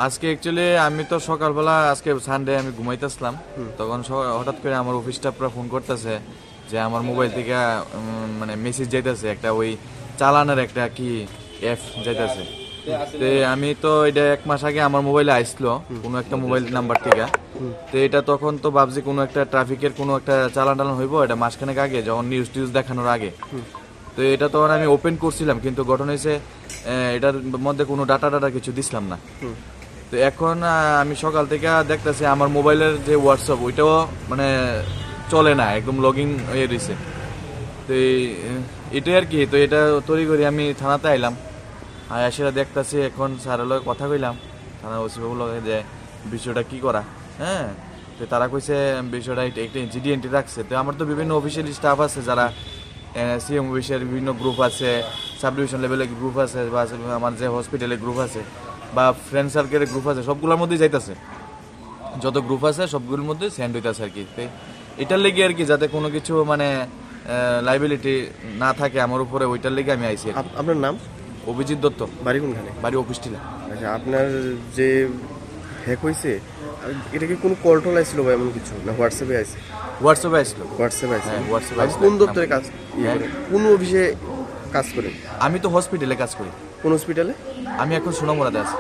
আজকে অ্যাকচুয়ালি আমি তো সকালবেলা আজকে সানডে আমি ঘুমাইতেছিলাম, তখন হঠাৎ করে আমার অফিস স্টাফরা ফোন করতেছে যে আমার মোবাইল থেকে মানে মেসেজ যাইতেছে একটা ওই চালানের একটা কি অ্যাপ যাইতেছে। তো আমি তো এটা 1 মাস আগে আমার মোবাইলে আইসলো কোনো একটা মোবাইল নাম্বার থেকে। তো এটা তখন তো ভাবছি কোনো একটা ট্রাফিকের কোনো একটা চালান টালান হইব, এটা মাসখানেক আগে যখন নিউজ টিউজ দেখানোর আগে। তো এটা তখন আমি ওপেন করছিলাম, কিন্তু ঘটনা হয়েছে এটার মধ্যে কোনো ডাটা কিছু দিছিলাম না। তো এখন আমি সকাল থেকে দেখতেছি আমার মোবাইলের যে হোয়াটসঅ্যাপ ওইটাও মানে চলে না, একদম লগইন হয়ে রয়েছে। তো এটাই আর কি। তো এটা তৈরি করি আমি থানাতে আইলাম, আর সেটা দেখতেছি এখন স্যারের লগে কথা কইলাম, থানার ওসি বাবুর লগে যে বিষয়টা কি করা। হ্যাঁ, তো তারা কইছে বিষয়টা একটা ইনসিডেন্ট রাখছে। তো আমার তো বিভিন্ন অফিসিয়াল স্টাফ আছে যারা সিএম অফিসের বিভিন্ন গ্রুপ আছে, সাব ডিভিশন লেভেলের গ্রুপ আছে, বা আমার যে হসপিটালের গ্রুপ আছে বা ফ্রেন্ড সার্কেলের গ্রুপ আছে, সবগুলোর মধ্যেই যাইতেছে। যত গ্রুপ আছে সবগুলোর মধ্যে সেন্ড হইতেছে আর কি। এটার লেগে আর কি, যাতে কোনো কিছু মানে লাইবিলিটি না থাকে আমার উপরে, ওইটার লেগে আমি আইছি। আপনার নাম? অভিজিৎ দত্ত। বাড়ি কোনখানে? বাড়ি অফিস টিলা। আচ্ছা, আপনার যে হ্যাক হয়েছে এটা কি কোনো কল টল আসছিল বা এমন কিছু, না হোয়াটসঅ্যাপে আছে? হোয়াটসঅ্যাপে আসলো। হোয়াটসঅ্যাপে আছে। হ্যাঁ, হোয়াটসঅ্যাপে আপনি আসলো। কোন দপ্তরে কাজ হ্যাঁ। করেন? কোন অফিসে কাজ করেন? আমি তো হসপিটালে কাজ করি। কোন হসপিটালে? আমি এখন সোনামুড়াতে আছি।